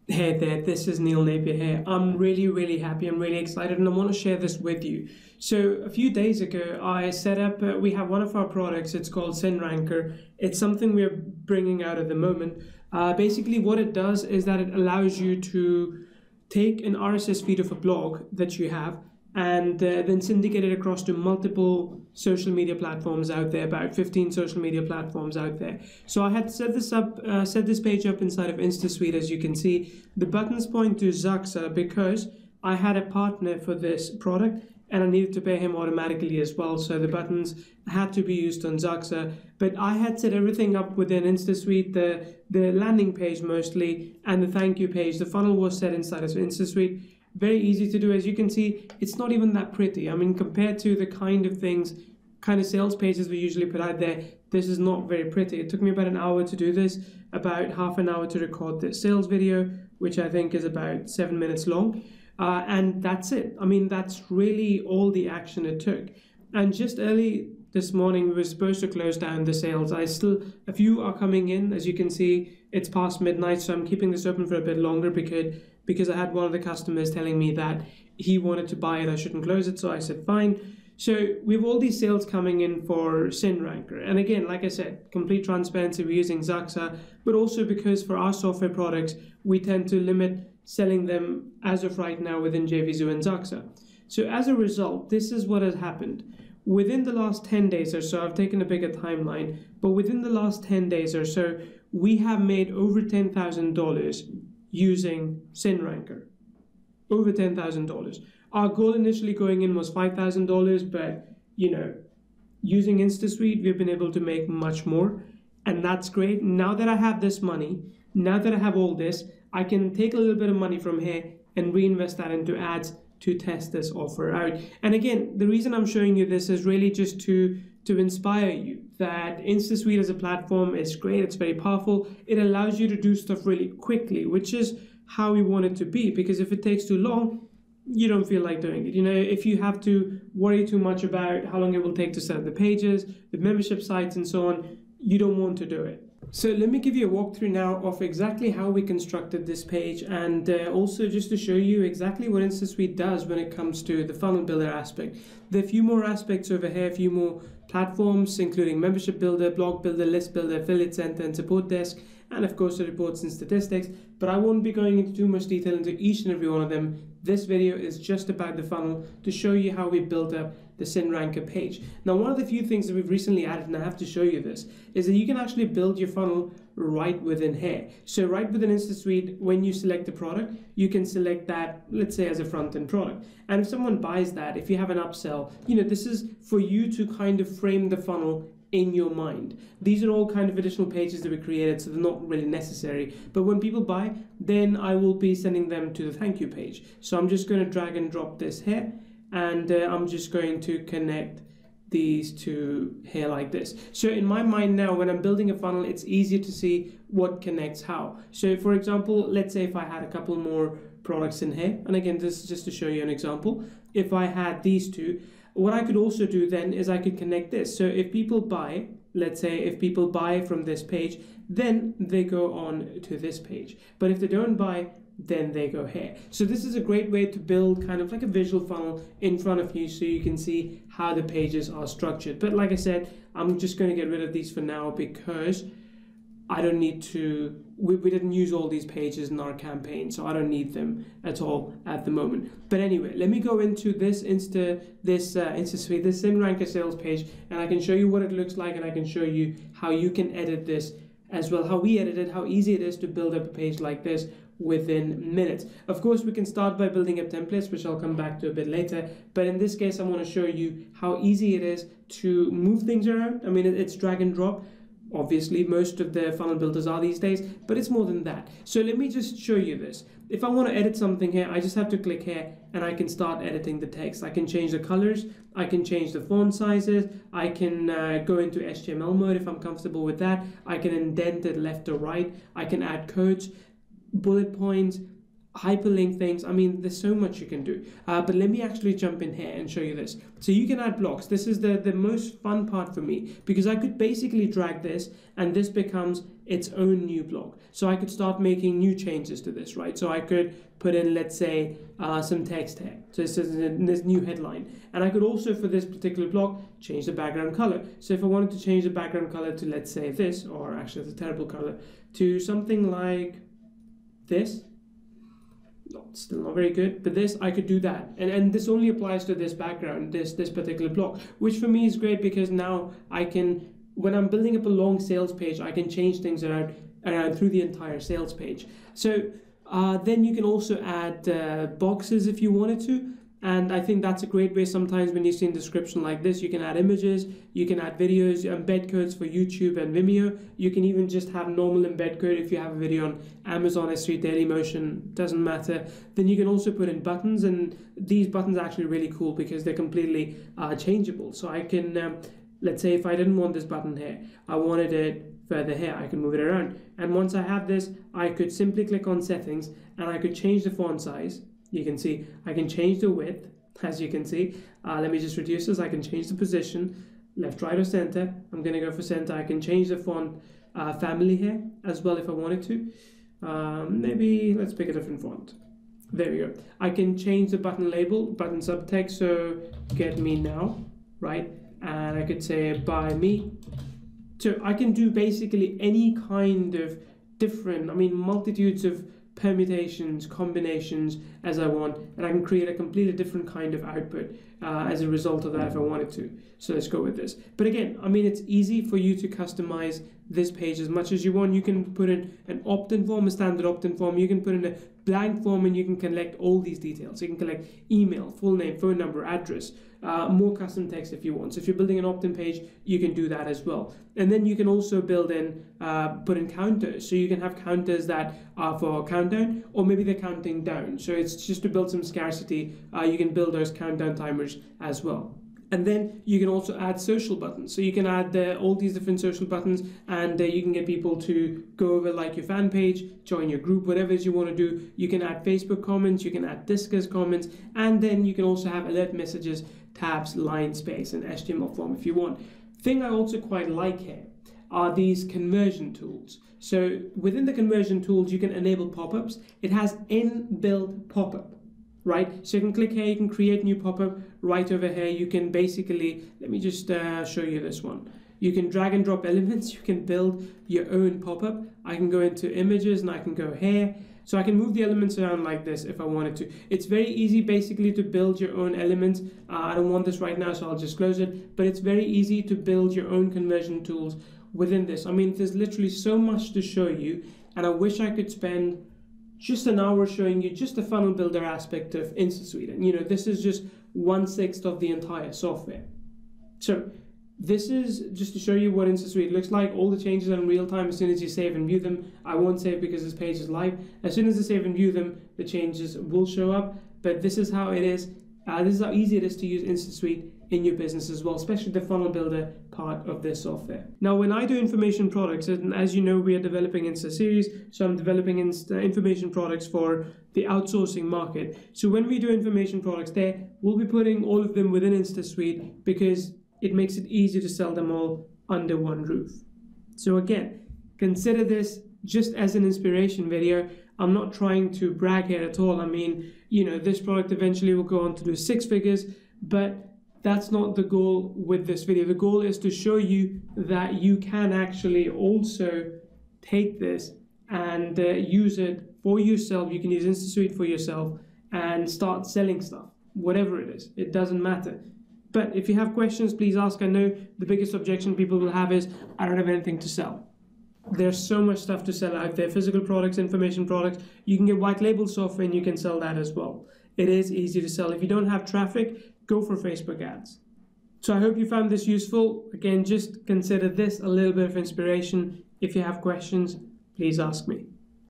Hey there, this is Neil Napier here. I'm really happy. I'm really excited and I want to share this with you. So a few days ago, I set up, we have one of our products, it's called SendRanker. It's something we're bringing out at the moment. Basically what it does is that it allows you to take an RSS feed of a blog that you have and then syndicate it across to multiple social media platforms out there, about 15 social media platforms out there. So I had set this page up inside of InstaSuite. As you can see, the buttons point to Zaxa because I had a partner for this product and I needed to pay him automatically as well. So the buttons had to be used on Zaxa, but I had set everything up within InstaSuite, the landing page mostly, and the thank you page. The funnel was set inside of InstaSuite. Very easy to do. As you can see, it's not even that pretty. I mean, compared to the kind of sales pages we usually put out there, this is not very pretty. It took me about an hour to do this, about half an hour to record this sales video, which I think is about 7 minutes long. And that's it. I mean, that's really all the action it took. And just early this morning, we were supposed to close down the sales. A few are coming in. As you can see, it's past midnight, so I'm keeping this open for a bit longer because I had one of the customers telling me that he wanted to buy it, I shouldn't close it, so I said fine. So we have all these sales coming in for SendRanker. And again, like I said, complete transparency, we're using Zaxa, but also because for our software products, we tend to limit selling them as of right now within JVZoo and Zaxa. So as a result, this is what has happened. Within the last 10 days or so, I've taken a bigger timeline, but within the last 10 days or so, we have made over $10,000 using SendRanker. Over $10,000. Our goal initially going in was $5,000, but using InstaSuite, we've been able to make much more, and that's great. Now that I have this money, now that I have all this, I can take a little bit of money from here and reinvest that into ads to test this offer out. And again, the reason I'm showing you this is really just to inspire you that InstaSuite as a platform is great. It's very powerful. It allows you to do stuff really quickly, which is how we want it to be, because if it takes too long, you don't feel like doing it. If you have to worry too much about how long it will take to set up the pages, the membership sites and so on, you don't want to do it. So let me give you a walkthrough now of exactly how we constructed this page, and also just to show you exactly what InstaSuite does when it comes to the funnel builder aspect. There are a few more aspects over here, a few more platforms, including membership builder, blog builder, list builder, affiliate center, and support desk, and of course the reports and statistics, but I won't be going into too much detail into each and every one of them. This video is just about the funnel to show you how we built up the SendRanker page. Now, one of the few things that we've recently added, and I have to show you this, is that you can actually build your funnel right within here. So right within InstaSuite, when you select the product, you can select that, let's say, as a front-end product. And if someone buys that, if you have an upsell, this is for you to kind of frame the funnel in your mind. These are all kind of additional pages that we created, so they're not really necessary. But when people buy, then I will be sending them to the thank you page. So I'm just going to drag and drop this here, and I'm just going to connect these two here like this. So in my mind now, when I'm building a funnel, it's easier to see what connects how. So for example, let's say if I had a couple more products in here, and again, this is just to show you an example. If I had these two, what I could also do then is I could connect this. So if people buy, let's say if people buy from this page, then they go on to this page. But if they don't buy, then they go here. So this is a great way to build kind of like a visual funnel in front of you so you can see how the pages are structured. But like I said, I'm just going to get rid of these for now because I don't need to, we didn't use all these pages in our campaign, so I don't need them at all at the moment. But anyway, let me go into this InstaSuite, this SendRanker sales page, and I can show you what it looks like, and I can show you how you can edit this as well, how we edit it, how easy it is to build up a page like this within minutes. Of course, we can start by building up templates, which I'll come back to a bit later, but in this case, I want to show you how easy it is to move things around. I mean, it's drag and drop. Obviously, most of the funnel builders are these days, but it's more than that. So let me just show you this. If I want to edit something here, I just have to click here and I can start editing the text. I can change the colors, I can change the font sizes, I can go into HTML mode if I'm comfortable with that. I can indent it left or right. I can add codes, bullet points, hyperlink things. I mean, there's so much you can do. But let me actually jump in here and show you this. So you can add blocks. This is the most fun part for me because I could basically drag this and this becomes its own new blog. So I could start making new changes to this, right? So I could put in, let's say, some text here. So this is this new headline. And I could also, for this particular blog, change the background color. So if I wanted to change the background color to, let's say, this, or actually it's a terrible color, to something like this, still not very good, but this, I could do that. And this only applies to this background, this particular block, which for me is great because now I can, when I'm building up a long sales page, I can change things around through the entire sales page. So then you can also add boxes if you wanted to. And I think that's a great way. Sometimes when you see a description like this, you can add images, you can add videos, embed codes for YouTube and Vimeo. You can even just have normal embed code if you have a video on Amazon S3, Dailymotion, doesn't matter. Then you can also put in buttons, and these buttons are actually really cool because they're completely changeable. So I can, let's say if I didn't want this button here, I wanted it further here, I can move it around. And once I have this, I could simply click on settings and I could change the font size. You can see I can change the width, as you can see. Let me just reduce this. I can change the position, left, right, or center. I'm going to go for center. I can change the font family here as well if I wanted to. Maybe let's pick a different font. There we go. I can change the button label, button subtext, so get me now, right? And I could say buy me. So I can do basically any kind of different, multitudes of permutations, combinations as I want, and I can create a completely different kind of output as a result of that if I wanted to. So let's go with this. But again, it's easy for you to customize this page as much as you want. You can put in an opt-in form, a standard opt-in form. You can put in a blank form and you can collect all these details. You can collect email, full name, phone number, address, more custom text if you want. So if you're building an opt-in page, you can do that as well. And then you can also build in, put in counters. So you can have counters that are for countdown, or maybe they're counting down. So it's just to build some scarcity. You can build those countdown timers as well. And then you can also add social buttons. So you can add all these different social buttons, and you can get people to go over, like your fan page, join your group, whatever it is you want to do. You can add Facebook comments, you can add Discuss comments, and then you can also have alert messages, tabs, line space, and HTML form if you want. Thing I also quite like here are these conversion tools. So within the conversion tools, you can enable pop-ups. It has inbuilt pop-up, right? So you can click here, you can create new pop-up right over here. You can basically, let me just show you this one. You can drag and drop elements. You can build your own pop-up. I can go into images and I can go here. So I can move the elements around like this if I wanted to. It's very easy basically to build your own elements. I don't want this right now, so I'll just close it. But it's very easy to build your own conversion tools within this. There's literally so much to show you, and I wish I could spend just an hour showing you just the funnel builder aspect of InstaSuite. And this is just 1/6 of the entire software. So this is just to show you what InstaSuite looks like. All the changes are in real time as soon as you save and view them. I won't save because this page is live. As soon as I save and view them, the changes will show up. But this is how it is. This is how easy it is to use InstaSuite in your business as well, especially the funnel builder part of this software. Now, when I do information products, and as you know, we are developing Insta series, so I'm developing information products for the outsourcing market. So when we do information products there, we'll be putting all of them within InstaSuite because it makes it easy to sell them all under one roof. So again, consider this just as an inspiration video. I'm not trying to brag here at all. This product eventually will go on to do 6 figures, but that's not the goal with this video. The goal is to show you that you can actually also take this and use it for yourself. You can use InstaSuite for yourself and start selling stuff, whatever it is. It doesn't matter. But if you have questions, please ask. I know the biggest objection people will have is, I don't have anything to sell. There's so much stuff to sell out there, physical products, information products. You can get white label software and you can sell that as well. It is easy to sell. If you don't have traffic, go for Facebook ads. So I hope you found this useful. Again, just consider this a little bit of inspiration. If you have questions, please ask me.